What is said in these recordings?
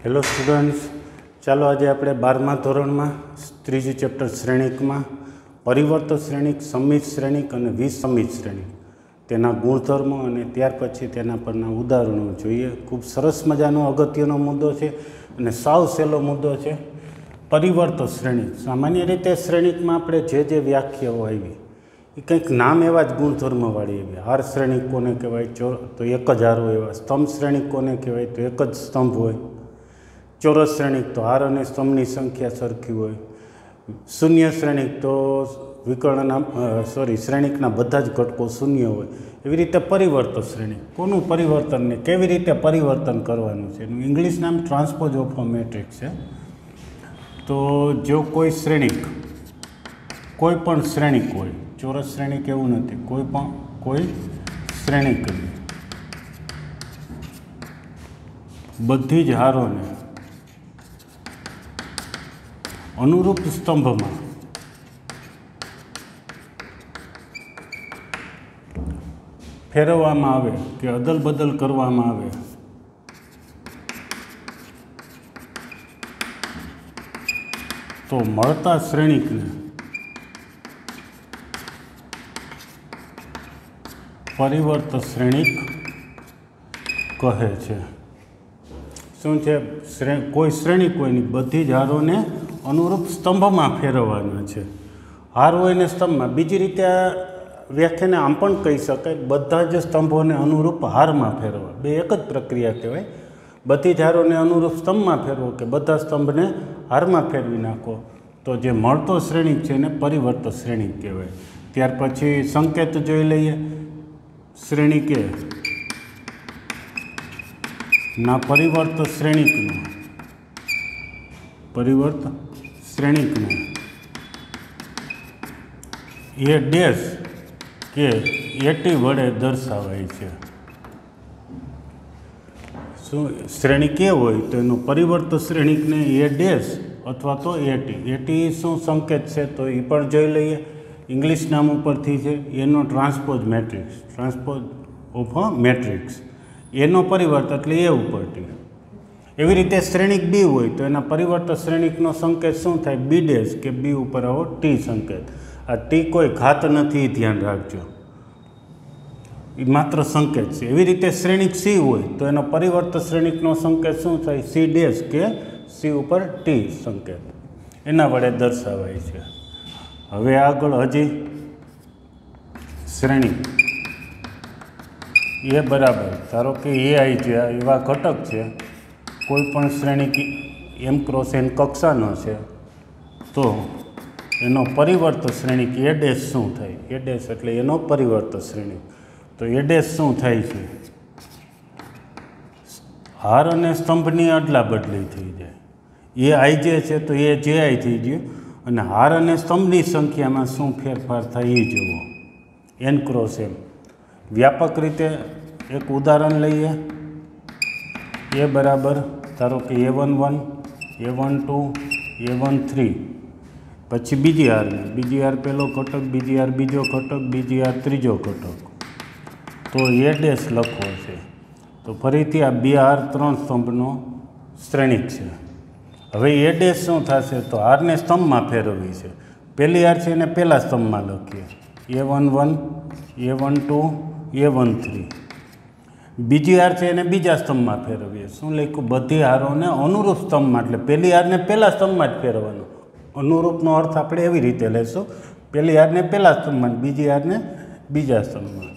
Hello students, ચાલો આજે આપણે 12મા ધોરણમાં ત્રીજું ચેપ્ટર શ્રેણિકમાં પરિવર્ત શ્રેણિક, સમિત શ્રેણિક અને વિસમિત શ્રેણિક તેના ગુણધર્મો અને ત્યાર પછી તેના પરના ઉદાહરણો જોઈએ. ખૂબ સરસ મજાનો અગત્યનો મુદ્દો છે અને સાવ સહેલો મુદ્દો છે. પરિવર્ત શ્રેણિક. સામાન્ય રીતે શ્રેણિકમાં આપણે જે વ્યાખ્યાઓ આવી એ કંઈક નામ એવા જ ગુણધર્મવાળી એવી. હાર શ્રેણિક કોને કહેવાય તો એક જ હાર હોય એવા. સ્તંભ શ્રેણિક કોને કહેવાય તો એક જ સ્તંભ હોય. ચોરસ શ્રેણિક તો હાર અને સ્તંભની સંખ્યા સરખી હોય. શૂન્ય શ્રેણિક તો શ્રેણિકના બધા જ ઘટકો શૂન્ય હોય. એવી રીતે પરિવર્ત શ્રેણિક. કોનું પરિવર્તન ને કેવી રીતે પરિવર્તન કરવાનું છે એનું ઇંગ્લિશ નામ ટ્રાન્સપોઝ ઓફ અ મેટ્રિક્સ છે. તો જો કોઈ શ્રેણિક, કોઈ પણ શ્રેણિક હોય, ચોરસ શ્રેણિક એવું નથી, કોઈ શ્રેણિક બધી જ હારોને અનુરૂપ સ્તંભમાં ફેરવવામાં આવે કે અદલ બદલ કરવામાં આવે તો મળતા શ્રેણિકને પરિવર્ત શ્રેણિક કહે છે. શું છે? કોઈ શ્રેણિક હોય ની બધી જ હારોને અનુરૂપ સ્તંભમાં ફેરવવાના છે. હાર હોય ને સ્તંભમાં. બીજી રીતે આ વ્યાખ્યાને આમ પણ કહી શકાય, બધા જ સ્તંભોને અનુરૂપ હારમાં ફેરવવા. બે એક જ પ્રક્રિયા કહેવાય. બધી જ હારોને અનુરૂપ સ્તંભમાં ફેરવો કે બધા સ્તંભને હારમાં ફેરવી નાખો તો જે મળતો શ્રેણિક છે એને પરિવર્ત શ્રેણિક કહેવાય. ત્યાર પછી સંકેત જોઈ લઈએ. શ્રેણિકે ના પરિવર્ત શ્રેણિકને એ ડેશ કે એટી વડે દર્શાવાય છે. શું શ્રેણિક એ હોય તો એનું પરિવર્ત શ્રેણિકને એ ડેશ અથવા તો એટી. એટી શું સંકેત છે તો એ પણ જોઈ લઈએ. ઇંગ્લિશ નામ ઉપરથી છે. એનો transpose matrix, transpose of a matrix. એનો પરિવર્ત એટલે એ ઉપરથી. એવી રીતે શ્રેણિક બી હોય તો એના પરિવર્ત શ્રેણિકનો સંકેત શું થાય? બી ડેશ કે બી ઉપર આવો ટી સંકેત. આ ટી કોઈ ઘાત નથી, ધ્યાન રાખજો, એ માત્ર સંકેત છે. એવી રીતે શ્રેણિક સી હોય તો એનો પરિવર્ત શ્રેણિકનો સંકેત શું થાય? સી ડેશ કે સી ઉપર ટી સંકેત. એના વડે દર્શાવાય છે. હવે આગળ હજી શ્રેણિક એ બરાબર, ધારો કે એ આઈ છે, એવા ઘટક છે. કોઈ પણ શ્રેણિક એમ ક્રોસ એન કક્ષાનો છે તો એનો પરિવર્ત શ્રેણિક એ ડેશ શું થાય? એ ડેશ એટલે એનો પરિવર્ત શ્રેણિક. તો એ ડેશ શું થાય છે? હાર અને સ્તંભની અદલા બદલી થઈ જાય. એ આઈ જે છે તો એ જે આઈ થઈ ગયું અને હાર અને સ્તંભની સંખ્યામાં શું ફેરફાર થાય એ જુઓ. એન ક્રોસ એમ. વ્યાપક રીતે એક ઉદાહરણ લઈએ. એ બરાબર, ધારો કે A11, A12, A13, પછી બીજી હાર પહેલો ઘટક, બીજી હાર બીજો ઘટક, બીજી હાર ત્રીજો ઘટક. તો એ ડેશ લખવો છે. તો ફરીથી આ બે હાર ત્રણ સ્તંભનો શ્રેણિક છે. હવે એ ડેશ શું થશે? તો હારને સ્તંભમાં ફેરવવી છે. પહેલી હાર છે એને પહેલા સ્તંભમાં લખીએ. A11, A12, A13. બીજી હાર છે એને બીજા સ્તંભમાં ફેરવીએ. શું લખ્યું? બધી હારોને અનુરૂપ સ્તંભમાં. એટલે પહેલી હારને પહેલા સ્તંભમાં જ ફેરવવાનું. અનુરૂપનો અર્થ આપણે એવી રીતે લેશું, પહેલી હારને પહેલા સ્તંભમાં, બીજી હારને બીજા સ્તંભમાં.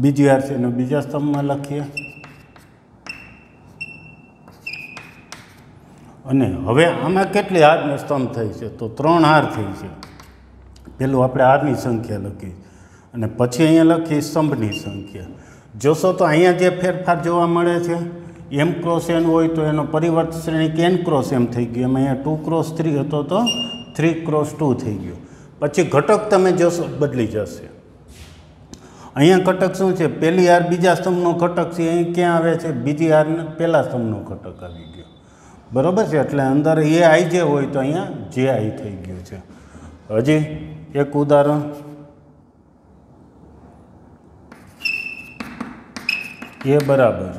બીજી હાર છે એને બીજા સ્તંભમાં લખીએ. અને હવે આમાં કેટલી હારને સ્તંભ થઈ છે? તો 3 હાર થઈ છે. પેલું આપણે હારની સંખ્યા લખી અને પછી અહીંયા લખી સ્તંભની સંખ્યા. જોશો તો અહીંયા જે ફેરફાર જોવા મળે છે, એમ ક્રોસ એન હોય તો એનો પરિવર્ત શ્રેણિક એન ક્રોસ એમ થઈ ગયું. એમાં અહીંયા 2 ક્રોસ 3 હતો તો 3 ક્રોસ 2 થઈ ગયું. પછી ઘટક તમે જોશો બદલી જશે. અહીંયા ઘટક શું છે? પહેલી હાર બીજા સ્તંભનો ઘટક છે. અહીં ક્યાં આવે છે? બીજી હાર પહેલા સ્તંભનો ઘટક આવી ગયો. બરાબર છે. એટલે અંદર એ આઈ જે હોય તો અહીંયા જે આઈ થઈ ગયું છે. હજી એક ઉદાહરણ. એ બરાબર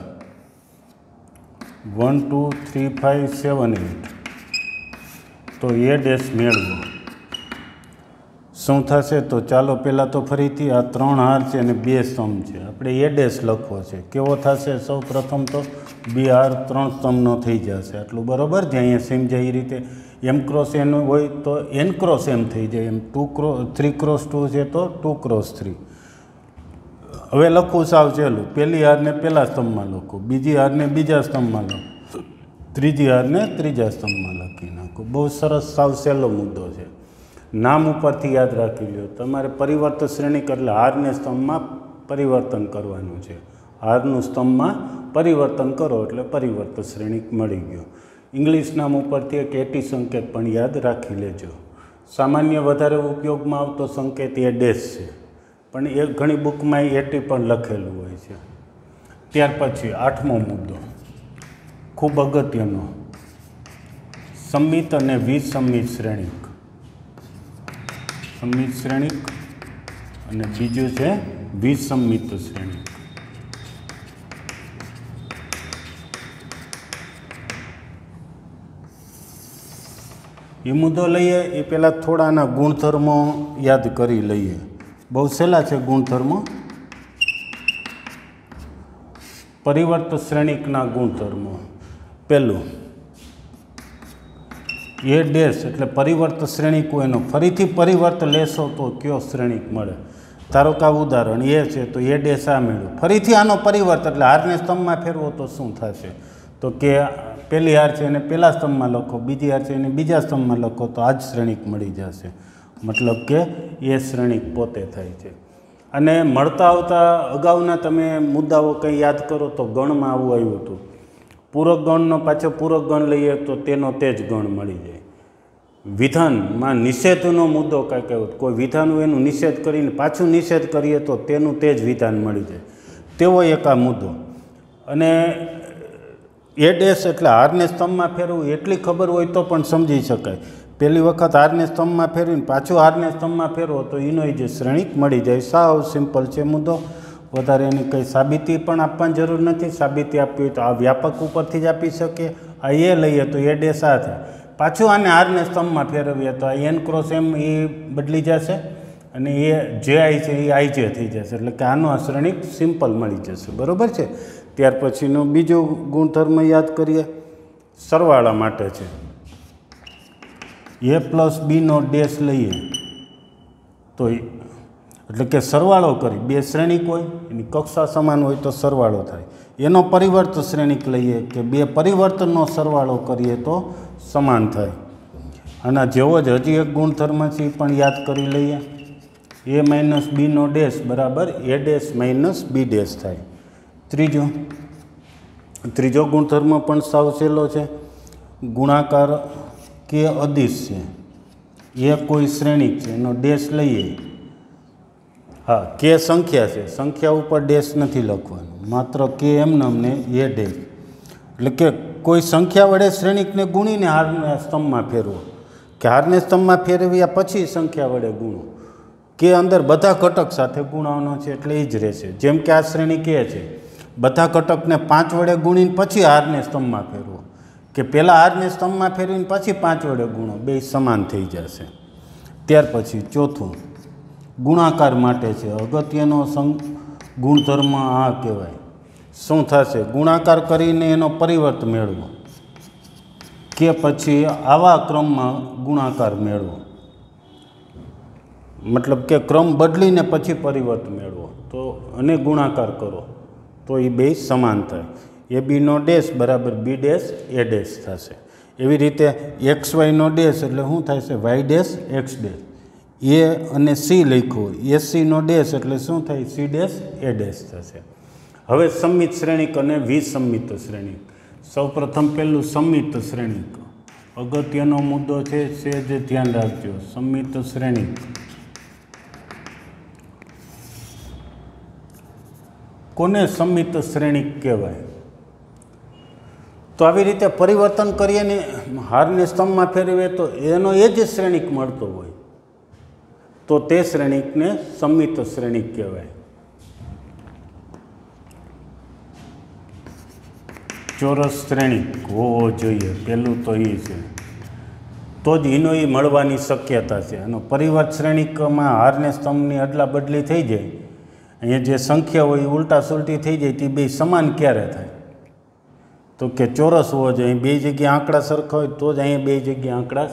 1 2 3 5 7 8 તો એ ડેશ મેળવો શું થશે? તો ચાલો પહેલાં તો ફરીથી આ 3 હાર છે અને 2 સ્તંભ છે, આપણે એ ડેશ લખવો છે. કેવો થશે? સૌ પ્રથમ તો 2 હાર 3 સ્તંભનો થઈ જશે આટલું, બરાબર? જે અહીંયા સમજાય એ રીતે એમ ક્રોસ એન હોય તો એન ક્રોસ એમ થઈ જાય, એમ 3 ક્રોસ 2 છે તો 2 ક્રોસ 3. હવે લખું સાવ સહેલું, પહેલી હારને પહેલા સ્તંભમાં લખું, બીજી હારને બીજા સ્તંભમાં લખું, ત્રીજી હારને ત્રીજા સ્તંભમાં લખી નાખું. બહુ સરસ સાવ સહેલો મુદ્દો છે. નામ ઉપરથી યાદ રાખી લો. તમારે પરિવર્તન શ્રેણીક એટલે હારને સ્તંભમાં પરિવર્તન કરવાનું છે. હારનું સ્તંભમાં પરિવર્તન કરો એટલે પરિવર્તન શ્રેણીક મળી ગયો. ઇંગ્લિશ નામ ઉપરથી એક એટી સંકેત પણ યાદ રાખી લેજો. સામાન્ય વધારે ઉપયોગમાં આવતો સંકેત એ ડેશ છે, પણ એ ઘણી બુકમાં એટી પણ લખેલું હોય છે. ત્યાર પછી 8મો મુદ્દો ખૂબ અગત્યનો, સંમિત અને વિસંમિત શ્રેણીક. સંમિત શ્રેણીક અને બીજું છે વિસંમિત શ્રેણીક. એ મુદ્દો લઈએ એ પહેલાં થોડાના ગુણધર્મો યાદ કરી લઈએ. બહુ સહેલા છે ગુણધર્મો. પરિવર્તન શ્રેણીકના ગુણધર્મો. પહેલું, એ ડેશ એટલે પરિવર્તન શ્રેણીક હોય એનો ફરીથી પરિવર્તન લેશો તો કયો શ્રેણીક મળે? ધારો કે આ ઉદાહરણ એ છે તો એ ડેશ આ મેળવ્યું, ફરીથી આનો પરિવર્તન એટલે હારને સ્તંભમાં ફેરવો તો શું થશે? તો કે પહેલી હાર છે એને પહેલા સ્તંભમાં લખો, બીજી હાર છે એને બીજા સ્તંભમાં લખો તો આ જ શ્રેણીક મળી જશે. મતલબ કે એ શ્રેણીક પોતે થાય છે. અને મળતા આવતા અગાઉના તમે મુદ્દાઓ કંઈ યાદ કરો તો ગણમાં આવું આવ્યું હતું. પૂરક ગણનો પાછો પૂરક ગણ લઈએ તો તેનો તે જ ગણ મળી જાય. વિધાનમાં નિષેધનો મુદ્દો કાંઈક આવ્યો, કોઈ વિધાનનું એનું નિષેધ કરીને પાછું નિષેધ કરીએ તો તેનું તે જ વિધાન મળી જાય, તેવો એક આ મુદ્દો. અને એ ડેશ એટલે હારને સ્તંભમાં ફેરવું એટલી ખબર હોય તો પણ સમજી શકાય. પહેલી વખત હારને સ્તંભમાં ફેરવીને પાછું હારને સ્તંભમાં ફેરવો તો એનો જે શ્રેણીક મળી જાય. સાવ સિમ્પલ છે મુદ્દો, વધારે એની કંઈ સાબિતી પણ આપવાની જરૂર નથી. સાબિતી આપવી હોય તો આ વ્યાપક ઉપરથી જ આપી શકીએ. આ એ લઈએ તો એ ડેશ આ થાય, પાછું આને હારને સ્તંભમાં ફેરવીએ તો આ એન ક્રોસ એમ એ બદલી જશે અને એ જે આઈ છે એ આઈ જે થઈ જશે. એટલે કે આનો આ શ્રેણીક સિમ્પલ મળી જશે, બરાબર છે. ત્યાર પછીનો બીજો ગુણધર્મ યાદ કરીએ, સરવાળા માટે છે. એ પ્લસ બીનો ડેશ લઈએ તો એટલે કે સરવાળો કરી, બે શ્રેણીક હોય એની કક્ષા સમાન હોય તો સરવાળો થાય. એનો પરિવર્તન શ્રેણીક લઈએ કે બે પરિવર્તનનો સરવાળો કરીએ તો સમાન થાય. આના જેવો જ હજી એક ગુણધર્મ છે એ પણ યાદ કરી લઈએ. એ માઇનસ બીનો ડેશ બરાબર A dash minus B dash થાય. ત્રીજો ગુણધર્મ પણ સાવ સહેલો છે, ગુણાકાર કે અદિશ છે. એ કોઈ શ્રેણીક છે એનો ડેશ લઈએ. હા, કે સંખ્યા છે, સંખ્યા ઉપર ડેશ નથી લખવાનું, માત્ર કે એમને એ ડેશ. એટલે કે કોઈ સંખ્યા વડે શ્રેણીકને ગુણીને હારને સ્તંભમાં ફેરવો, કે હારને સ્તંભમાં ફેરવ્યા પછી સંખ્યા વડે ગુણો. કે અંદર બધા ઘટક સાથે ગુણાવાનો છે એટલે એ જ રહેશે. જેમ કે આ શ્રેણી કે છે, બધા ઘટકને 5 વડે ગુણીને પછી હારને સ્તંભમાં ફેરવો, કે પહેલાં હારને સ્તંભમાં ફેરવીને પછી 5 વડે ગુણો, બે સમાન થઈ જશે. ત્યાર પછી ચોથું ગુણાકાર માટે છે, અગત્યનો ગુણધર્મ આ કહેવાય. શું થશે? ગુણાકાર કરીને એનો પરિવર્ત મેળવો, કે પછી આવા ક્રમમાં ગુણાકાર મેળવો. મતલબ કે ક્રમ બદલીને પછી પરિવર્ત મેળવો તો અને ગુણાકાર કરો તો એ બે સમાન થાય. એ બીનો ડેશ બરાબર બી ડેશ એ ડેશ થશે. એવી રીતે એક્સ વાયનો ડેશ એટલે શું થશે? Y dash X dash. A અને સી લખ્યું, એ સીનો ડેશ એટલે શું થાય? સી ડેશ એ ડેશ થશે. હવે સંમિત શ્રેણીક અને વિસંમિત શ્રેણીક. સૌપ્રથમ પહેલું સંમિત શ્રેણીક, અગત્યનો મુદ્દો છે, સેજ ધ્યાન રાખજો. સંમિત શ્રેણીક કોને સંમિત શ્રેણીક કહેવાય? તો આવી રીતે પરિવર્તન કરીએ ને હારને સ્તંભમાં ફેરવીએ તો એનો એ જ શ્રેણીક મળતો હોય તો તે શ્રેણીકને સંમિત શ્રેણીક કહેવાય. ચોરસ શ્રેણિક હોવો જોઈએ, પહેલું તો એ છે, તો જ એનો એ મળવાની શક્યતા છે. અને પરિવર્ત શ્રેણિકમાં હારને સ્તંભની અદલા બદલી થઈ જાય, અહીંયા જે સંખ્યા હોય એ ઉલટા સુલટી થઈ જાય, તે બે સમાન ક્યારે થાય? તો કે ચોરસ હોવો જોઈએ. બે જગ્યાએ આંકડા સરખા હોય તો જ અહીંયા બે જગ્યાએ આંકડા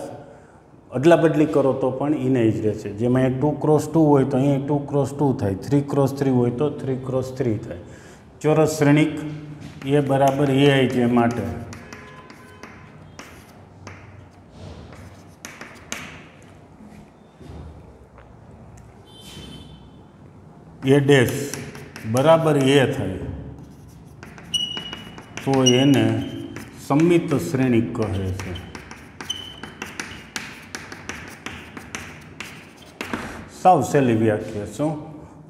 અદલા બદલી કરો તો પણ એને જ રહેશે. જેમાં 2x2 હોય તો અહીંયા 2x2 થાય, 3x3 હોય તો 3x3 થાય. ચોરસ શ્રેણિક એ બરાબર AIJ માટે A ડેશ બરાબર A થાય તો એને સમમિત શ્રેણિક કહે છે. સાવ સહેલી વ્યાખ્યા. શું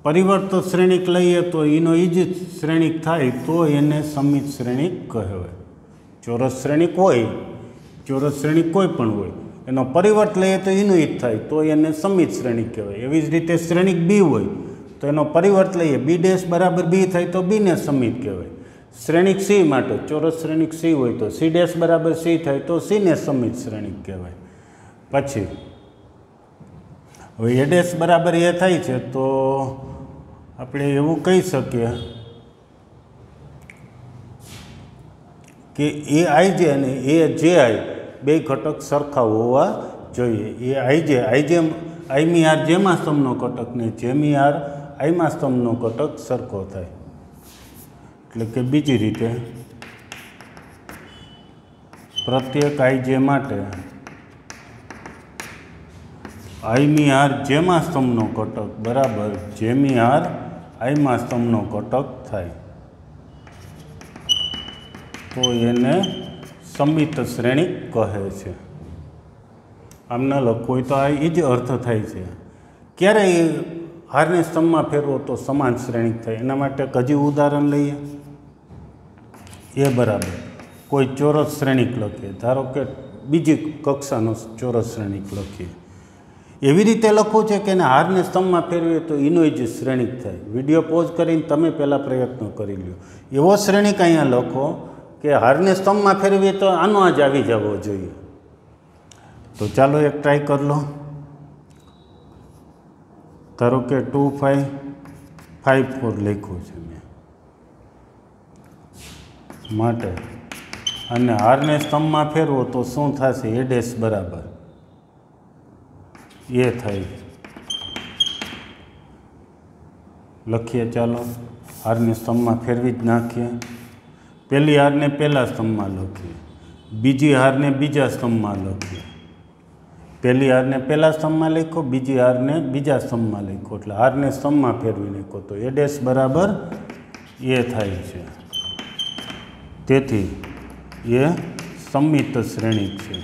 પરિવર્ત શ્રેણિક લઈએ તો એનો એ જ શ્રેણિક થાય તો એને સમમિત શ્રેણિક કહેવાય. ચોરસ શ્રેણિક હોય, ચોરસ શ્રેણિક કોઈ પણ હોય, એનો પરિવર્ત લઈએ તો એનું જ થાય તો એને સમમિત શ્રેણિક કહેવાય. એવી જ રીતે શ્રેણિક બી હોય તો એનો પરિવર્ત લઈએ બી ડેશ બરાબર બી થાય તો બીને સમમિત કહેવાય. શ્રેણિક સી માટે ચોરસ શ્રેણિક સી હોય તો સી ડેશ બરાબર સી થાય તો સીને સમમિત શ્રેણિક કહેવાય. પછી હવે એ ડેશ બરાબર એ થાય છે તો આપણે એવું કહી શકીએ કે AIJ અને AJI બે ઘટક સરખા હોવા જોઈએ. AIJ આઈમી આર જેમાં સ્તંભનો ઘટક ને જેમી આર આઈમાં સ્તંભનો ઘટક સરખો થાય. એટલે કે બીજી રીતે પ્રત્યેક IJ માટે આઈમી આર જેમાં સ્તંભનો ઘટક બરાબર જેમી આર આઈમાં સ્તંભનો ઘટક થાય તો એને સમમિત શ્રેણિક કહે છે. આમ ન લખવું હોય તો આ એ જ અર્થ થાય છે. ક્યારે હારને સ્તંભમાં ફેરવો તો સમાન શ્રેણિક થાય? એના માટે હજી ઉદાહરણ લઈએ. એ બરાબર કોઈ ચોરસ શ્રેણિક લખીએ, ધારો કે બીજી કક્ષાનો ચોરસ શ્રેણિક લખીએ. એવી રીતે લખવું છે કે એને હારને સ્તંભમાં ફેરવીએ તો એનો જ શ્રેણિક થાય. વિડીયો પોઝ કરીને તમે પહેલાં પ્રયત્ન કરી લ્યો. એવો શ્રેણિક અહીંયા લખો કે હારને સ્તંભમાં ફેરવીએ તો આનો જ આવી જવો જોઈએ. તો ચાલો એક ટ્રાય કરી લો. ધારો કે 2 5 5 4 લખ્યું છે મેં માટે, અને હારને સ્તંભમાં ફેરવો તો શું થશે? એ ડેશ બરાબર એ થાય. લખીએ ચાલો, હારને સ્તંભમાં ફેરવી જ નાખીએ. પહેલી હારને પહેલા સ્તંભમાં લખીએ, બીજી હારને બીજા સ્તંભમાં લખીએ. પહેલી હારને પહેલા સ્તંભમાં લખો, બીજી હારને બીજા સ્તંભમાં લખો, એટલે હારને સ્તંભમાં ફેરવી નાખો તો એ ડેશ બરાબર એ થાય છે. તેથી એ સમમિત શ્રેણિક છે.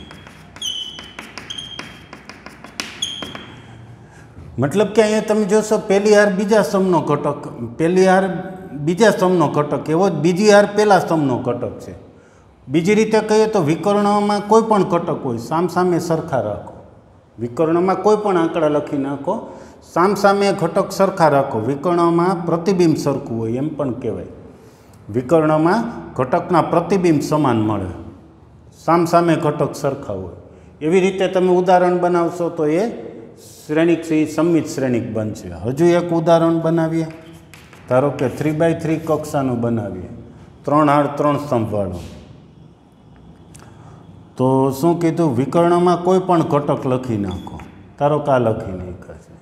મતલબ કે અહીંયા તમે જોશો પહેલી હાર બીજા સ્તંભનો ઘટક, પહેલી હાર બીજા સ્તંભનો ઘટક એવો જ બીજી હાર પહેલા સ્તંભનો ઘટક છે. બીજી રીતે કહીએ તો વિકર્ણમાં કોઈ પણ ઘટક હોય સામસામે સરખા રાખો. વિકર્ણમાં કોઈ પણ આંકડા લખી નાખો, સામસામે ઘટક સરખા રાખો. વિકર્ણમાં પ્રતિબિંબ સરખું હોય એમ પણ કહેવાય. વિકર્ણમાં ઘટકના પ્રતિબિંબ સમાન મળે, સામસામે ઘટક સરખા હોય. એવી રીતે તમે ઉદાહરણ બનાવશો તો એ શ્રેણિક છે, સમમિત શ્રેણિક બનશે. હજુ એક ઉદાહરણ બનાવીએ. ધારો કે 3x3 કક્ષાનું બનાવીએ, 3 હાર 3 સ્તંભવાળું. તો શું કીધું? વિકર્ણમાં કોઈ પણ ઘટક લખી નાખો. ધારો કે આ લખી નાખ્યા છે.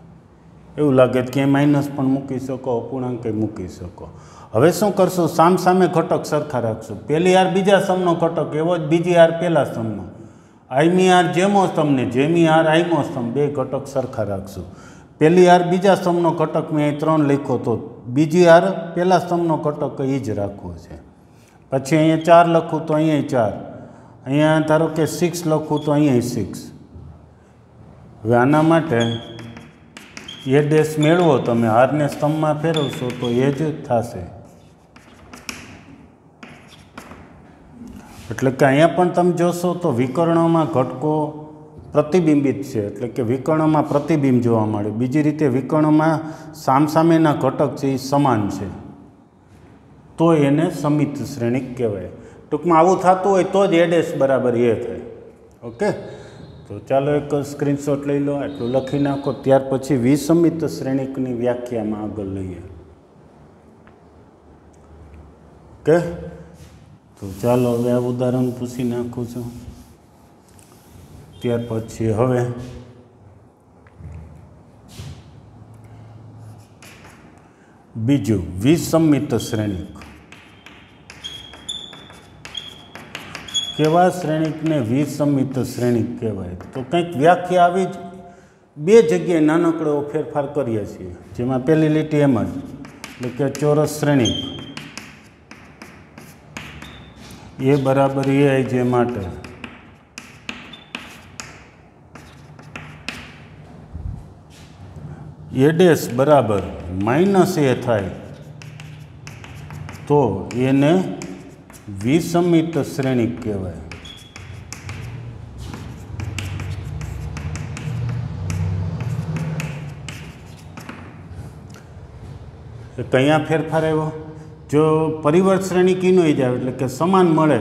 એવું લાગે કે માઇનસ પણ મૂકી શકો, અપૂર્ણાંક મૂકી શકો. હવે શું કરશું? સામસામે ઘટક સરખા રાખશું. પહેલી હાર બીજા સ્તંભનો ઘટક એવો જ બીજી હાર પહેલા સ્તંભનો. આઈમી હાર જેમો સ્તંભ ને જેમી હાર આઈમો સ્તંભ બે ઘટક સરખા રાખશું. પહેલી હાર બીજા સ્તંભનો ઘટક મેં અહીં 3 લખ્યો તો બીજી હાર પહેલા સ્તંભનો ઘટક એ જ રાખવો છે. પછી અહીંયા 4 લખું તો અહીંયા 4, અહીંયા ધારો કે 6 લખું તો અહીંયા 6. હવે આના માટે એ ડેશ મેળવો તમે, હારને સ્તંભમાં ફેરવશો તો એ જ થશે. એટલે કે અહીંયા પણ તમે જોશો તો વિકર્ણોમાં ઘટકો પ્રતિબિંબિત છે, એટલે કે વિકર્ણોમાં પ્રતિબિંબ જોવા મળે. બીજી રીતે વિકર્ણોમાં સામસામેના ઘટક છે એ સમાન છે તો એને સમમિત શ્રેણિક કહેવાય. ટૂંકમાં આવું થતું હોય તો જ એડેસ બરાબર એ થાય. ઓકે, તો ચાલો એક સ્ક્રીનશોટ લઈ લો, આટલું લખી નાખો. ત્યાર પછી વિસમિત શ્રેણિકની વ્યાખ્યામાં આગળ લઈએ. ઓકે, તો ચાલો હવે આ ઉદાહરણ પૂછી નાખું છું. ત્યાર પછી હવે બીજું વિસમિત શ્રેણિક. કેવા શ્રેણિકને વિસમિત શ્રેણિક કહેવાય? તો કંઈક વ્યાખ્યા આવી જ બે જગ્યાએ નાનકડો ફેરફાર કરીએ છીએ. જેમાં પહેલી લીટી એમ જ એટલે કે ચોરસ શ્રેણિક એ બરાબર એ આઈ જે માટે એ ડેશ બરાબર માઇનસ એ થાય તો એને વિસમિત શ્રેણિક કહેવાય. કયા ફેરફાર આવ્યો? જો પરિવર્ત શ્રેણિક ઈનો જ આવે એટલે કે સમાન મળે,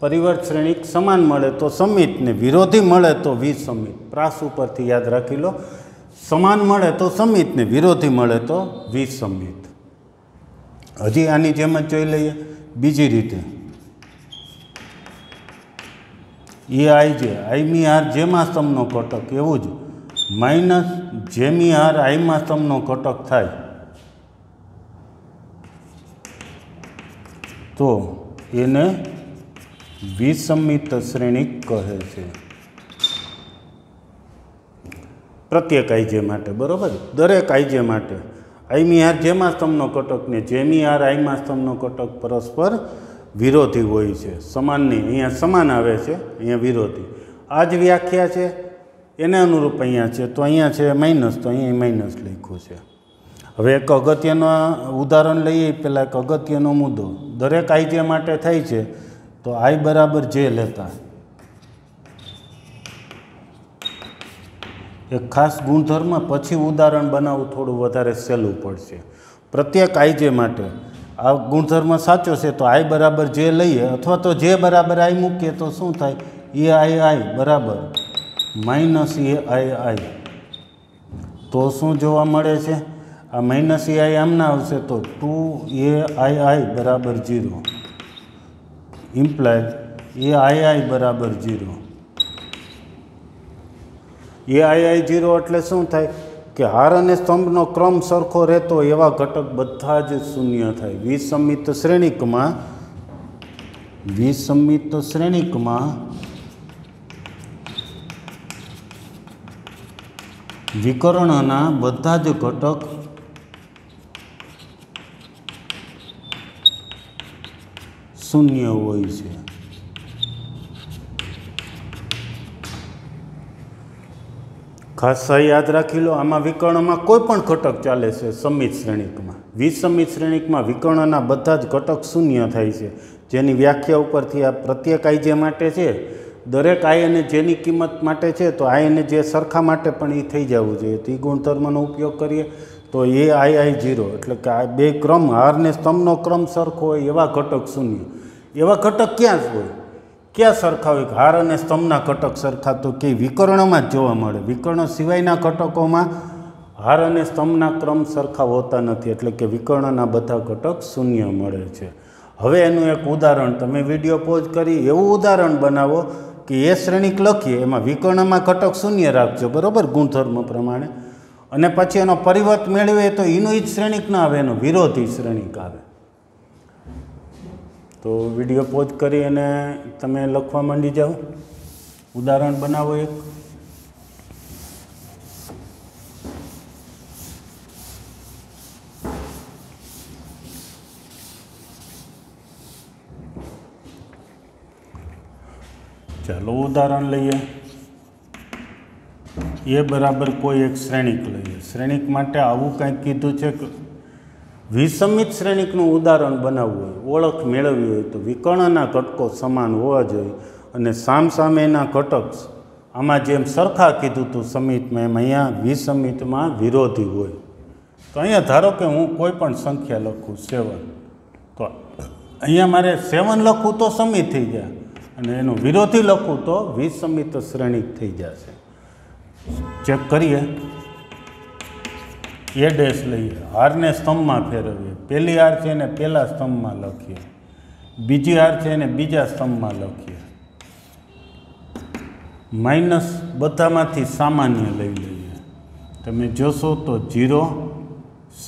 પરિવર્ત શ્રેણિક સમાન મળે તો સમિત ને વિરોધી મળે તો વિસમિત. પ્રાસ ઉપરથી યાદ રાખી લો, સમાન મળે તો સમિત ને વિરોધી મળે તો વિસમિત. હજી આની જેમ જ જોઈ લઈએ બીજી રીતે. એ આઈ જે આઈમી હાર જેમાં સ્તંભનો ઘટક એવું જ માઇનસ જેમી હાર આઈમાં સ્તંભનો ઘટક થાય તો એને વિસમિત શ્રેણિક કહે છે. પ્રત્યેક આઈજે માટે, બરાબર, દરેક આઈજે માટે આઈમી હાર જેમાં સ્તંભનો ઘટક ને જેમી હાર આઈમાં સ્તંભનો ઘટક પરસ્પર વિરોધી હોય છે. સમાન નહીં, અહીંયા સમાન આવે છે, અહીંયા વિરોધી. આ જ વ્યાખ્યા છે, એને અનુરૂપ અહીંયા છે. તો અહીંયા છે માઇનસ, તો અહીંયા માઇનસ લખ્યું છે. હવે એક અગત્યનો ઉદાહરણ લઈએ. પહેલાં એક અગત્યનો મુદ્દો દરેક આઈજે માટે થાય છે તો આઈ બરાબર જે લેતા એક ખાસ ગુણધર્મ, પછી ઉદાહરણ બનાવવું થોડું વધારે સહેલું પડશે. પ્રત્યેક આઈજે માટે આ ગુણધર્મ સાચો છે તો આઈ બરાબર જે લઈએ અથવા તો જે બરાબર આઈ મૂકીએ તો શું થાય? એ આઈ બરાબર માઇનસ એ આઈ. તો શું જોવા મળે છે? આ માઇનસ એ આઈ આમના આવશે તો 2ai બરાબર 0 ઇમ્પ્લાય એ આઈ બરાબર 0. એ આઈ 0 એટલે શું થાય કે હાર અને સ્તંભનો ક્રમ સરખો રહેતો એવા ઘટક બધા જ શૂન્ય થાય. વિસમિત શ્રેણિકમાં વિકર્ણના બધા જ ઘટક શૂન્ય હોય છે. ખાસ યાદ રાખી લો, આમાં વિકર્ણમાં કોઈ પણ ઘટક ચાલે છે. સમિત શ્રેણિકમાં, વિસમિત શ્રેણિકમાં વિકર્ણના બધા જ ઘટક શૂન્ય થાય છે. જેની વ્યાખ્યા ઉપરથી આ પ્રત્યેક આઈ જે માટે છે, દરેક આઈ અને જેની કિંમત માટે છે તો આઈ અને જે સરખા માટે પણ એ થઈ જવું જોઈએ. તો એ ગુણધર્મનો ઉપયોગ કરીએ તો એ આઈ 0 એટલે કે આ બે ક્રમ, હાર ને સ્તંભનો ક્રમ સરખો હોય એવા ઘટક શૂન્ય. એવા ઘટક ક્યાં જ હોય? ક્યાં સરખા હોય? હાર અને સ્તંભના ઘટક સરખા તો કે વિકર્ણમાં જ જોવા મળે. વિકર્ણ સિવાયના ઘટકોમાં હાર અને સ્તંભના ક્રમ સરખા હોતા નથી, એટલે કે વિકર્ણના બધા ઘટક શૂન્ય મળે છે. હવે એનું એક ઉદાહરણ, તમે વિડીયો પોઝ કરી એવું ઉદાહરણ બનાવો કે એ શ્રેણિક લખીએ, એમાં વિકર્ણમાં ઘટક શૂન્ય રાખજો, બરાબર, ગુણધર્મ પ્રમાણે. અને પછી એનો પરિવર્ત મેળવીએ તો એનું જ શ્રેણિક ના આવે, એનો વિરોધી શ્રેણિક આવે. તો વિડીયો પોઝ કરી અને તમે લખવા માંડી જાઓ, ઉદાહરણ બનાવો એક. ચાલો ઉદાહરણ લઈએ. એ બરાબર કોઈ એક શ્રેણિક લઈએ. શ્રેણિક માટે આવું કંઈક કીધું છે કે વિસમિત શ્રેણિકનું ઉદાહરણ બનાવવું હોય, ઓળખ મેળવવી હોય તો વિકર્ણના ઘટકો સમાન હોવા જોઈએ અને સામસામેના ઘટક આમાં જેમ સરખા કીધું હતું સમિતમાં, એમ અહીંયા વિસમિતમાં વિરોધી હોય. તો અહીંયા ધારો કે હું કોઈ પણ સંખ્યા લખું 7, તો અહીંયા મારે 7 લખું તો સમિત થઈ જાય અને એનો વિરોધી લખું તો વિસમિત શ્રેણિક થઈ જશે. ચેક કરીએ. એ ડેશ લઈએ, હારને સ્તંભમાં ફેરવીએ. પહેલી હાર છે એને પહેલા સ્તંભમાં લખીએ, બીજી હાર છે એને બીજા સ્તંભમાં લખીએ. માઇનસ બધામાંથી સામાન્ય લઈ લઈએ. તમે જોશો તો 0,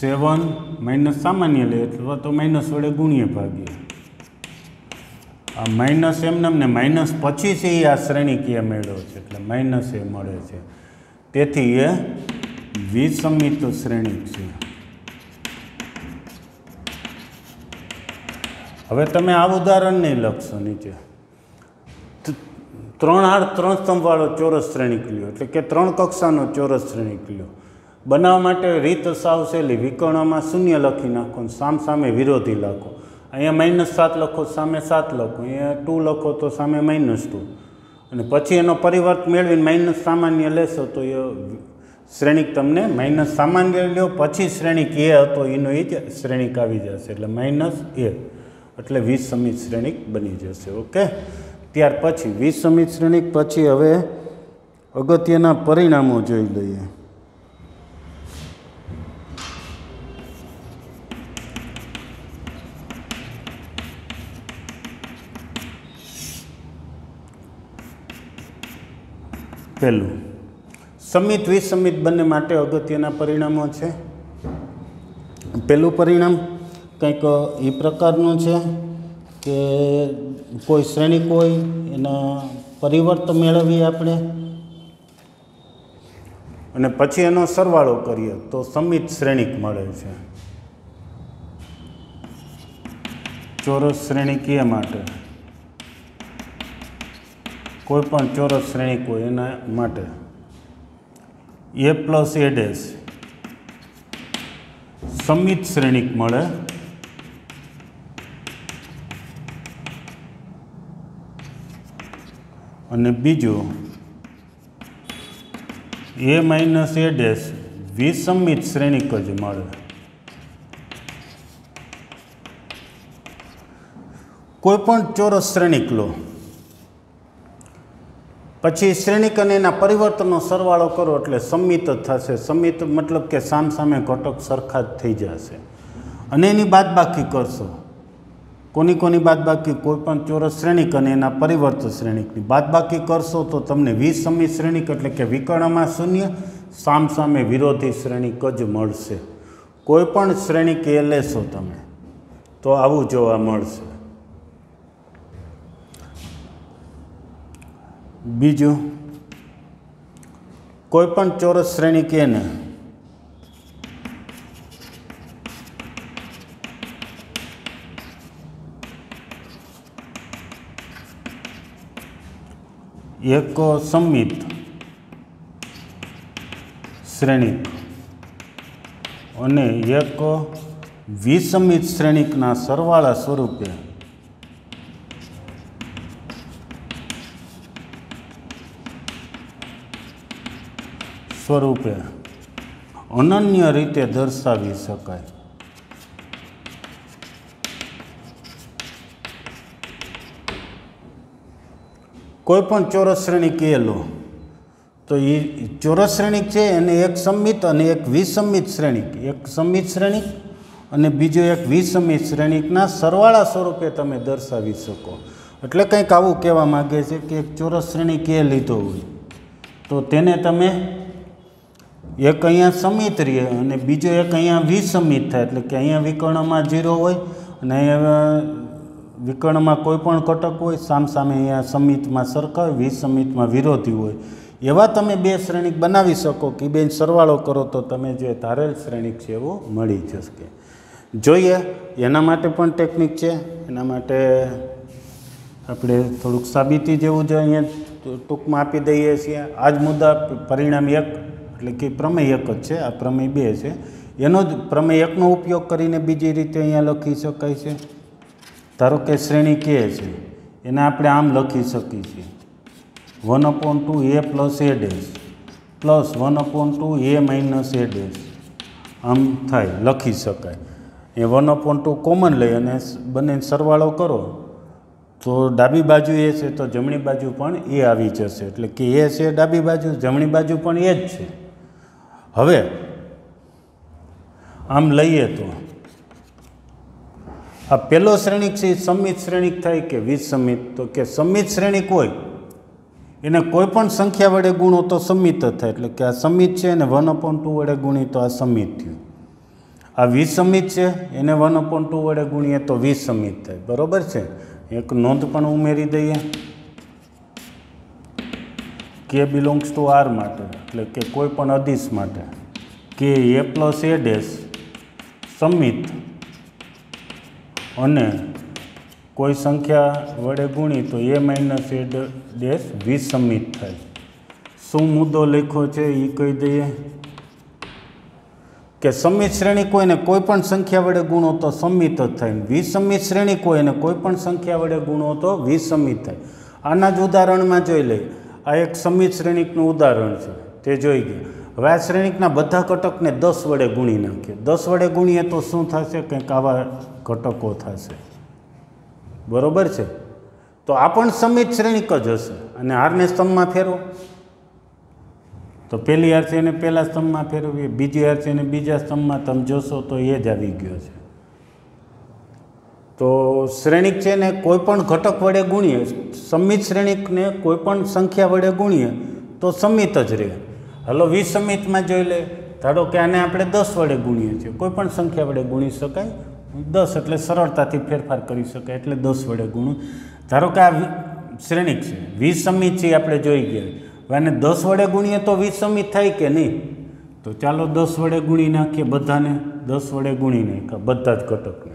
7 માઇનસ સામાન્ય લઈએ અથવા તો માઇનસ વડે ગુણીએ ભાગીએ. આ માઇનસ એમને માઇનસ પછી છે એ આ શ્રેણીકીય મેળવ્યો છે એટલે માઇનસ એ મળે છે. તેથી એ વિસમિત શ્રેણિક છે. હવે તમે આ ઉદાહરણ નહીં લખશો. નીચે 3 હાર 3 સ્તંભવાળો ચોરસ શ્રેણિક લ્યો એટલે કે 3 કક્ષાનો ચોરસ શ્રેણિક લ્યો. બનાવવા માટે રીત સાવ સહેલી. વિકર્ણમાં 0 લખી નાખો, સામ સામે વિરોધી લખો. અહીંયા -7 લખો, સામે 7 લખો. અહીંયા 2 લખો તો સામે -2 અને પછી એનો પરિવર્ત મેળવીને માઇનસ સામાન્ય લેશો તો એ શ્રેણિક તમને માઇનસ સામાન્ય લ્યો પછી શ્રેણિક એ હતો એનો એ જ શ્રેણિક આવી જશે એટલે -a એટલે વિસમિત શ્રેણિક બની જશે. ઓકે. ત્યાર પછી વિસમિત શ્રેણિક પછી હવે અગત્યના પરિણામો જોઈ લઈએ. પહેલું, સમિત વિસમિત બંને માટે અગત્યના પરિણામો છે. પહેલું પરિણામ કંઈક એ પ્રકારનું છે કે કોઈ શ્રેણિક હોય એના પરિવર્ત મેળવીએ આપણે અને પછી એનો સરવાળો કરીએ તો સમિત શ્રેણિક મળે છે. ચોરસ શ્રેણિકીય માટે કોઈ પણ ચોરસ શ્રેણિક હોય એના માટે a પ્લસ a ડેશ સમિત શ્રેણિક મળે. અને બીજું a માઇનસ a ડેશ વિસમિત શ્રેણિક જ મળે. કોઈ પણ ચોરસ શ્રેણિક લો પછી શ્રેણિક અને એના પરિવર્તનનો સરવાળો કરો એટલે સમિત જ થશે. સમિત મતલબ કે સામસામે ઘટક સરખા જ થઈ જશે. અને એની બાદબાકી કરશો. કોની બાદબાકી? કોઈ પણ ચોરસ શ્રેણિક અને એના પરિવર્ત શ્રેણિકની બાદબાકી કરશો તો તમને વિસમિત શ્રેણિક એટલે કે વિકર્ણમાં 0 સામસામે વિરોધી શ્રેણિક જ મળશે. કોઈ પણ શ્રેણિક એ લેશો તમે તો આવું જોવા મળશે. બીજું, કોઈ પણ ચોરસ શ્રેણિક એને એક સમિત શ્રેણિક અને એક વિસમિત શ્રેણિકના સરવાળા સ્વરૂપે અનન્ય રીતે દર્શાવી શકાય. કોઈ પણ ચોરસ શ્રેણિક એ લો તો એ ચોરસ શ્રેણિક છે એને એક સમિત અને એક વિસમિત શ્રેણિક, એક સમિત શ્રેણિક અને બીજો એક વિસમિત શ્રેણિકના સરવાળા સ્વરૂપે તમે દર્શાવી શકો. એટલે કંઈક આવું કહેવા માગે છે કે એક ચોરસ શ્રેણિક એ લીધો હોય તો તેને તમે એક અહીંયા સમિત રહે અને બીજો એક અહીંયા વિસમિત થાય એટલે કે અહીંયા વિકર્ણમાં 0 હોય અને અહીંયા વિકર્ણમાં કોઈ પણ ઘટક હોય સામસામે અહીંયા સમિતમાં સરખા હોય વિસમિતમાં વિરોધી હોય એવા તમે બે શ્રેણિક બનાવી શકો કે બે સરવાળો કરો તો તમે જે ધારેલ શ્રેણિક છે એવું મળી જશે. જોઈએ એના માટે પણ ટેકનિક છે. એના માટે આપણે થોડુંક સાબિતી જેવું જ અહીંયા ટૂંકમાં આપી દઈએ છીએ. આ જ મુદ્દા પરિણામ 1 એટલે કે પ્રમેય 1 જ છે, આ પ્રમેય 2 છે. એનો જ પ્રમેય 1નો ઉપયોગ કરીને બીજી રીતે અહીંયા લખી શકાય છે. ધારો કે શ્રેણી કે છે એને આપણે આમ લખી શકીએ છીએ 1/2 a plus a dash plus 1/2 a minus a dash આમ થાય લખી શકાય. એ 1/2 કોમન લઈ અને બંને સરવાળો કરો તો ડાબી બાજુ એ છે તો જમણી બાજુ પણ એ આવી જશે, એટલે કે એ છે ડાબી બાજુ, જમણી બાજુ પણ એ જ છે. હવે આમ લઈએ તો આ પહેલો શ્રેણિક છે એ સમમિત શ્રેણિક થાય કે વિસમિત? તો કે સમમિત શ્રેણિક હોય એને કોઈ પણ સંખ્યા વડે ગુણો તો સમમિત જ થાય, એટલે કે આ સમમિત છે એને 1/2 વડે ગુણી તો આ સમમિત થયું. આ વિસમિત છે એને 1/2 વડે ગુણીએ તો વિસમિત થાય. બરાબર છે. એક નોંધ પણ ઉમેરી દઈએ, કે બિલોંગ્સ ટુ આર માટે, એટલે કે કોઈ પણ અદિશ માટે કે એ પ્લસ એ ડેશ સમમિત અને કોઈ સંખ્યા વડે ગુણી તો એ માઇનસ એ ડેશ વિસમિત થાય. શું મુદ્દો લખ્યો છે એ કહી દઈએ કે સમમિત શ્રેણિક હોય ને કોઈ પણ સંખ્યા વડે ગુણો તો સમમિત જ થાય, વિસમિત શ્રેણિક હોય ને કોઈ પણ સંખ્યા વડે ગુણો તો વિસમિત થાય. આના જ ઉદાહરણમાં જોઈ લઈએ. આ એક સમમિત શ્રેણિકનું ઉદાહરણ છે, તે જોઈ ગયા. હવે આ શ્રેણિકના બધા ઘટકને 10 વડે ગુણી નાખીએ. 10 વડે ગુણીએ તો શું થશે? કંઈક આવા ઘટકો થશે. બરોબર છે. તો આ પણ સમમિત શ્રેણિક જ હશે. અને હારને સ્તંભમાં ફેરવો તો પહેલી હાર છે એને પહેલા સ્તંભમાં ફેરવીએ, બીજી હાર છે એને બીજા સ્તંભમાં. તમે જોશો તો એ જ આવી ગયો છે. તો શ્રેણિક છે ને કોઈ પણ ઘટક વડે ગુણીએ, સમમિત શ્રેણિકને કોઈ પણ સંખ્યા વડે ગુણીએ તો સમમિત જ રહે. હલો વિસમિતમાં જોઈ લે. ધારો કે આને આપણે 10 વડે ગુણીએ છીએ, કોઈ પણ સંખ્યા વડે ગુણી શકાય. 10 એટલે સરળતાથી ફેરફાર કરી શકાય, એટલે 10 વડે ગુણું. ધારો કે આ શ્રેણિક છે, વિસમિત છે આપણે જોઈ ગયા. હવે આને 10 વડે ગુણીએ તો વિસમિત થાય કે નહીં? તો ચાલો 10 વડે ગુણી નાખીએ. બધાને 10 વડે ગુણી નાખ્યા, બધા જ ઘટકને.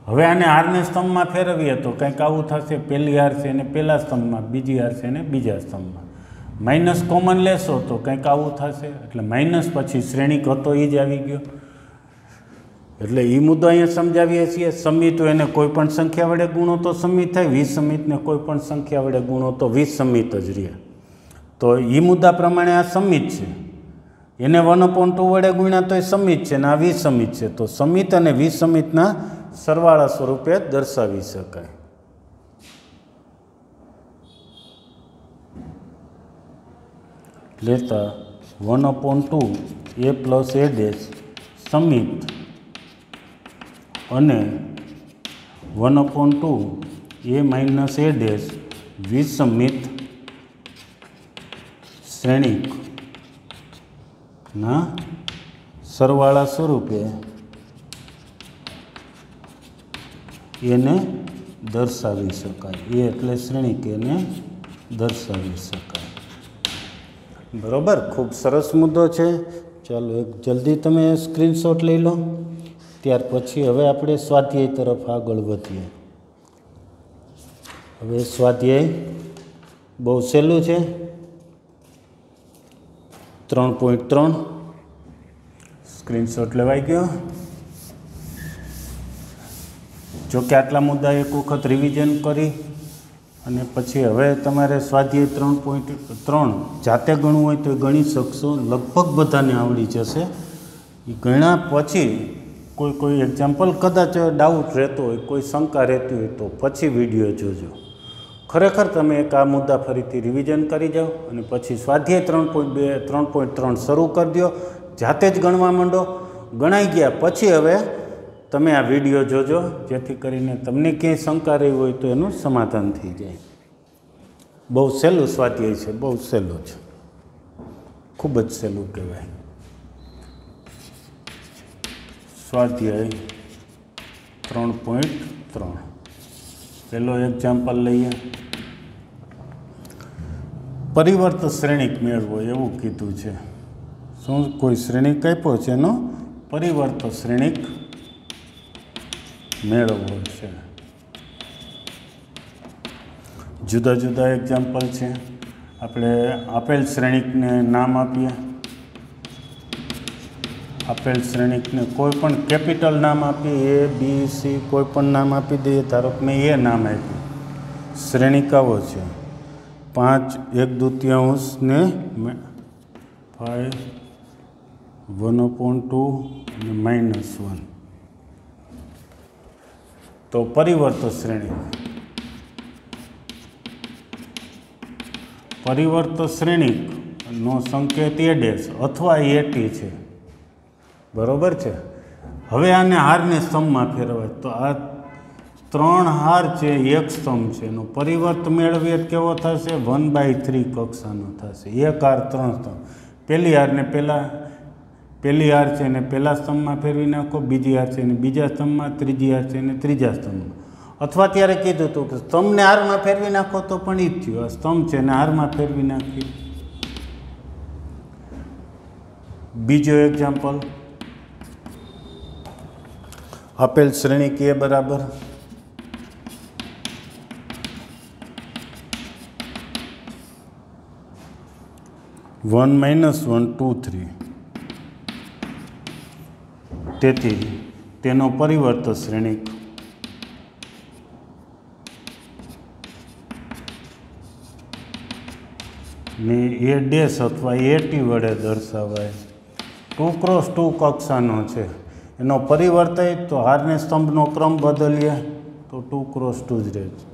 હવે આને હારને સ્તંભમાં ફેરવીએ તો કંઈક આવું થશે. પહેલી હાર છે એને પહેલા સ્તંભમાં, બીજી હાર છે એને બીજા સ્તંભમાં. માઇનસ કોમન લેશો તો કંઈક આવું થશે. એટલે માઇનસ પછી શ્રેણિક હતો એ જ આવી ગયો. એટલે એ મુદ્દો અહીંયા સમજાવીએ છીએ. સમમિત હોય એને કોઈ પણ સંખ્યા વડે ગુણો તો સમમિત થાય, વિસમિતને કોઈ પણ સંખ્યા વડે ગુણો તો વિસમિત જ રહે. તો એ મુદ્દા પ્રમાણે આ સમમિત છે, એને 1/2 વડે ગુણ્યા તો એ સમમિત છે ને આ વિસમિત છે. તો સમમિત અને વિસમિતના સરવાળા સ્વરૂપે દર્શાવી શકાય. લેતા 1/2 એ પ્લસ એ ડેશ સમમિત અને 1/2 એ માઇનસ એ ડેશ વિસમિત શ્રેણિકના સરવાળા સ્વરૂપે એને દર્શાવી શકાય. એ એટલે શ્રેણિક, એને દર્શાવી શકાય. બરાબર. ખૂબ સરસ મુદ્દો છે. ચાલો એક જલ્દી તમે સ્ક્રીનશોટ લઈ લો. ત્યાર પછી હવે આપણે સ્વાધ્યાય તરફ આગળ વધીએ. હવે સ્વાધ્યાય બહુ સહેલું છે. 3.3 સ્ક્રીનશોટ લેવાઈ ગયો. જો કે આટલા મુદ્દા એક વખત રિવિઝન કરી અને પછી હવે તમારે સ્વાધ્યાય 3.3 જાતે ગણવું હોય તો ગણી શકશો. લગભગ બધાને આવડી જશે. એ ગણ્યા પછી કોઈ એક્ઝામ્પલ કદાચ ડાઉટ રહેતો હોય, કોઈ શંકા રહેતી હોય તો પછી વિડીયો જોજો. ખરેખર તમે એક આ મુદ્દા ફરીથી રિવિઝન કરી જાઓ અને પછી સ્વાધ્યાય 3.3 શરૂ કરી દો. જાતે જ ગણવા માંડો. ગણાઈ ગયા પછી હવે તમે આ વિડીયો જોજો, જેથી કરીને તમને ક્યાંય શંકા રહી હોય તો એનું સમાધાન થઈ જાય. બહુ સહેલું સ્વાધ્યાય છે, બહુ સહેલું છે, ખૂબ જ સહેલું કહેવાય. સ્વાધ્યાય 3.3 પહેલો એક્ઝામ્પલ લઈએ. પરિવર્ત શ્રેણિક મેળવો એવું કીધું છે. શું કોઈ શ્રેણિક આપ્યો છે, એનો પરિવર્ત શ્રેણિક મેળવવો છે. જુદા જુદા એક્ઝામ્પલ છે. આપણે આપેલ શ્રેણિકને નામ આપીએ. આપેલ શ્રેણિકને કોઈ પણ કેપિટલ નામ આપીએ, A, B, C કોઈ પણ નામ આપી દઈએ. ધારો કે મેં એ નામ આપ્યું. શ્રેણિક આવો છે 5 1/2 ને 5 1/2 અને -1. તો પરિવર્ત શ્રેણિક, પરિવર્ત શ્રેણિકનો સંકેત એ ડેશ અથવા એટી છે, બરોબર છે। હવે આને હારને સ્તંભમાં ફેરવાય તો આ 3 હાર છે એક સ્તંભ છે, એનો પરિવર્ત મેળવીએ કેવો થશે? 1/3 કક્ષાનો થશે। એક હાર 3 સ્તંભ, પહેલી હાર છે એને પહેલા સ્તંભમાં ફેરવી નાખો, બીજી હાર છે એને બીજા સ્તંભમાં, ત્રીજી હાર છે એને ત્રીજા સ્તંભમાં, અથવા ત્યારે કીધું હતું કે સ્તંભને હારમાં ફેરવી નાખો તો પણ એ જ થયું। આ સ્તંભ છે એને હારમાં ફેરવી નાખી। બીજો એક્ઝામ્પલ, આપેલ શ્રેણિક એ બરાબર 1 - 1 2 3, તેથી તેનો પરિવર્ત શ્રેણિક ને એ ડેશ અથવા એટી વડે દર્શાવાય। 2x2 કક્ષાનો છે, એનો પરિવર્તય તો હારને સ્તંભનો ક્રમ બદલીએ તો 2x2 જ રહે છે।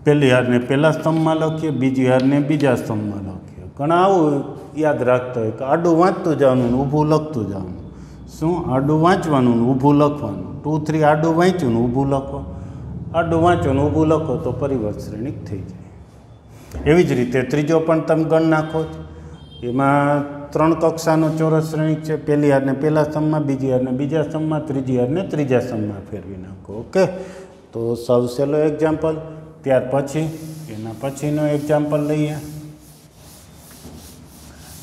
પહેલી હારને પહેલા સ્તંભમાં લખીએ, બીજી હારને બીજા સ્તંભમાં લખીએ। ઘણા આવું યાદ રાખતા હોય કે આડું વાંચતું જવાનું ને ઊભું લખતું જવાનું। શું? આડું વાંચવાનું ને ઊભું લખવાનું। 2 3 આડું વાંચ્યું ને ઊભું લખો, આડું વાંચો ને ઊભું લખો તો પરિવર્ત શ્રેણિક થઈ જાય। એવી જ રીતે ત્રીજો પણ તમે ગણ નાખો, એમાં 3 કક્ષાનો ચોરસ શ્રેણિક છે, પહેલી હારને પહેલા સ્તંભમાં, બીજી હારને બીજા સ્તંભમાં, ત્રીજી હારને ત્રીજા સ્તંભમાં ફેરવી નાખો। ઓકે, તો સૌ સહેલો એક્ઝામ્પલ, ત્યાર પછી એના પછીનો એક્ઝામ્પલ લઈએ।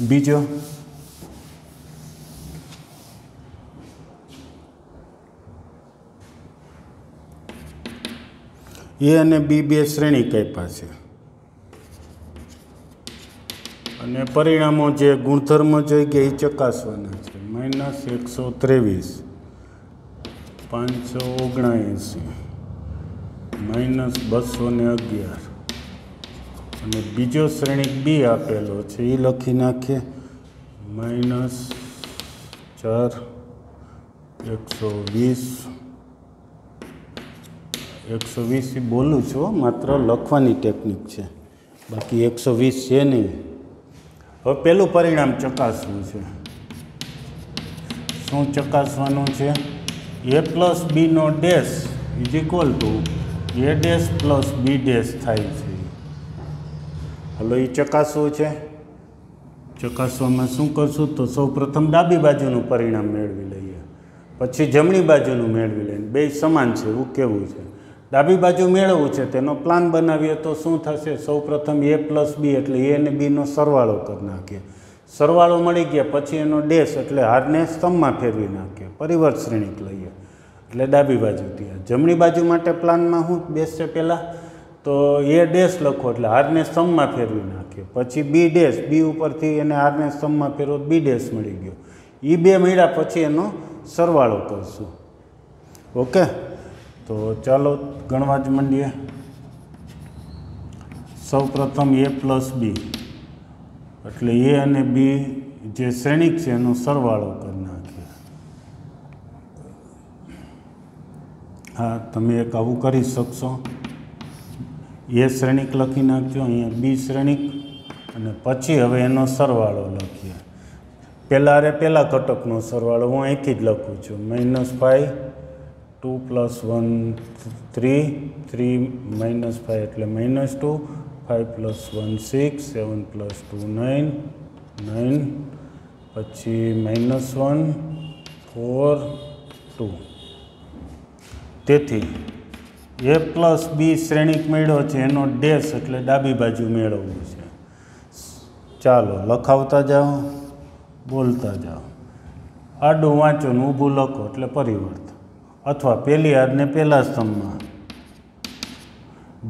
બીજો, એ અને બી બે શ્રેણિક આપ્યા છે અને પરિણામો જે ગુણધર્મો જોઈ ગયા એ ચકાસવાના છે। -123, 579, -211, અને બીજો શ્રેણિક બી આપેલો છે એ લખી નાખીએ, -4, 120, 120 એ બોલું છું, માત્ર લખવાની ટેકનિક છે, બાકી 120 છે નહીં। હવે પહેલું પરિણામ ચકાસવું છે। શું ચકાસવાનું છે? a + બીનો dash is equal to a dash plus B dash થાય છે। હલો, એ ચકાસવું છે। ચકાસવામાં શું કરશું? તો સૌ પ્રથમ ડાબી બાજુનું પરિણામ મેળવી લઈએ, પછી જમણી બાજુનું મેળવી લઈએ। બે સમાન છે એવું કેવું છે। ડાબી બાજુ મેળવવું છે તેનો પ્લાન બનાવીએ તો શું થશે? સૌ પ્રથમ a + બી એટલે એ અને બીનો સરવાળો કરી નાખીએ। સરવાળો મળી ગયા પછી એનો ડેશ એટલે હારને સ્તંભમાં ફેરવી નાખીએ, પરિવર્ત શ્રેણિક લઈએ એટલે ડાબી બાજુ ત્યાં। જમણી બાજુ માટે પ્લાનમાં શું બેસશે? પહેલાં તો એ ડેશ લખો એટલે હારને સ્તંભમાં ફેરવી નાખીએ, પછી બી ડેશ, બી ઉપરથી એને હારને સ્તંભમાં ફેરવો બી ડેશ મળી ગયો। એ બે મળ્યા પછી એનો સરવાળો કરશું। ઓકે, તો ચાલો ગણવા જ માંડીએ। સૌ પ્રથમ a + બી એટલે એ અને બી જે શ્રેણિક છે એનો સરવાળો કરી નાખીએ। હા, તમે એક આવું કરી શકશો। એ શ્રેણિક લખી નાખજો, અહીંયા બી શ્રેણિક, અને પછી હવે એનો સરવાળો લખીએ। પહેલા ઘટકનો સરવાળો હું અહીંથી જ લખું છું, -5, 2 + 1 3, 3 - 5 એટલે -2, 5 + 1 6, 7 + 2 9, 9, પછી -1 4 2। તેથી a + બી શ્રેણિક મેળવ્યો છે, એનો ડેશ એટલે ડાબી બાજુ મેળવવું છે। ચાલો લખાવતા જાઓ, બોલતા જાઓ। આડું વાંચો ને ઊભું લખો એટલે પરિવર્ત, અથવા પહેલી હારને પહેલા સ્તંભમાં,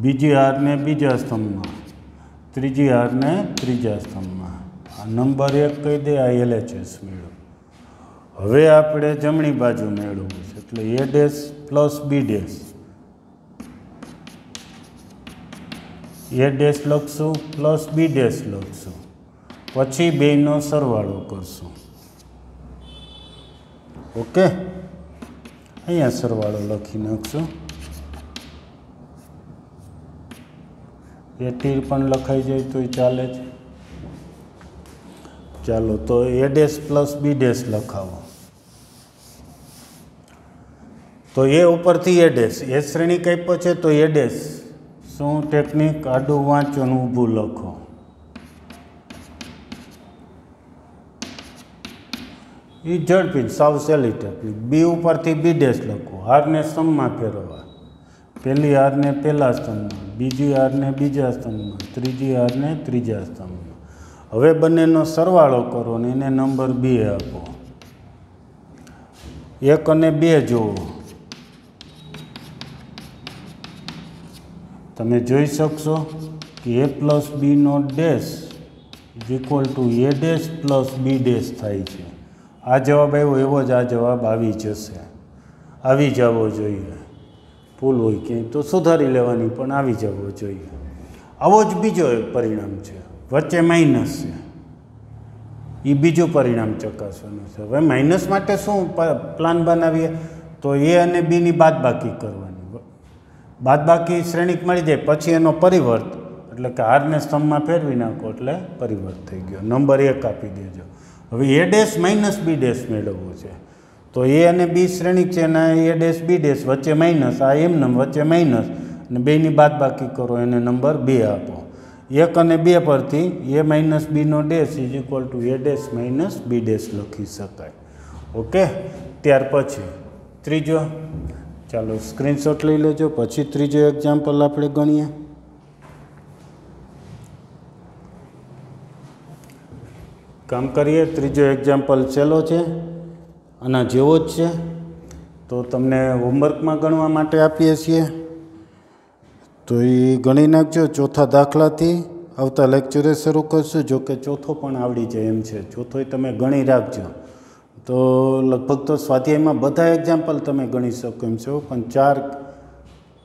બીજી હારને બીજા સ્તંભમાં, ત્રીજી હારને ત્રીજા સ્તંભમાં। આ નંબર 1 કહી દે, આ LHS મેળવો। હવે આપણે જમણી બાજુ મેળવવું છે એટલે a dash plus B dash, a dash લખશું પ્લસ બી ડેશ લખશું, પછી બેયનો સરવાળો કરશું। ઓકે, અહીંયા સરવાળો લખી નાખશું। એ તીર પણ લખાઈ જાય તો ચાલે છે. ચાલો તો A dash plus B dash લખાવો. તો એ ઉપરથી એ ડેશ, એ શ્રેણી કાપ્યો છે તો એ ડેશ શું ટેકનિક, આડું વાંચો ને ઊભું લખો. એ ઝડપી સાવ સહેલી ટેકનિક. બી ઉપરથી બી ડેશ લખો, હારને સ્તંભમાં ફેરવવા. પહેલી હારને પહેલા સ્તંભમાં, બીજી હારને બીજા સ્તંભમાં, ત્રીજી હારને ત્રીજા સ્તંભમાં. હવે બંનેનો સરવાળો કરો ને એને નંબર 2 આપો. 1 અને 2 જુઓ, તમે જોઈ શકશો કે એ પ્લસ બીનો dash is equal to A dash plus B dash થાય છે. આ જવાબ આવ્યો એવો જ આ જવાબ આવી જશે, આવી જવો જોઈએ. ભૂલ હોય ક્યાંય તો સુધારી લેવાની, પણ આવી જવો જોઈએ. આવો જ બીજો એક પરિણામ છે, વચ્ચે માઇનસ છે. એ બીજું પરિણામ ચકાસવાનું છે. હવે માઇનસ માટે શું પ્લાન બનાવીએ તો એ અને બીની બાદબાકી કરવાની. બાદબાકી શ્રેણીક મળી જાય પછી એનો પરિવર્ત, એટલે કે હારને સ્તંભમાં ફેરવી નાખો એટલે પરિવર્ત થઈ ગયો. નંબર 1 આપી દેજો. હવે A dash minus B dash મેળવવું છે તો એ અને બી શ્રેણીક છે એના એ ડેશ બી ડેશ વચ્ચે માઇનસ, આ એમ નમ વચ્ચે માઇનસ અને બેની બાદબાકી કરો એને નંબર 2 આપો. 1 અને 2 પરથી એ માઇનસ બીનો dash is equal to A dash minus B dash લખી શકાય. ઓકે, ત્યાર પછી ત્રીજો, ચાલો સ્ક્રીનશોટ લઈ લેજો. પછી ત્રીજો એક્ઝામ્પલ આપણે ગણીએ. કામ કરીએ. ત્રીજો એક્ઝામ્પલ સહેલો છે, આના જેવો જ છે. તો તમને હોમવર્કમાં ગણવા માટે આપીએ છીએ તો એ ગણી નાખજો. ચોથા દાખલાથી આવતા લેક્ચરે શરૂ કરશું. જો કે ચોથો પણ આવડી જાય એમ છે, ચોથોય તમે ગણી રાખજો. તો લગભગ તો સ્વાધ્યાયમાં બધા એક્ઝામ્પલ તમે ગણી શકો એમ છો, પણ 4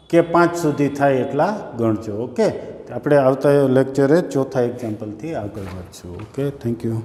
કે 5 સુધી થાય એટલા ગણજો. ઓકે, આપણે આવતા લેક્ચરે ચોથા એક્ઝામ્પલથી આગળ વધશું. Okay, thank you.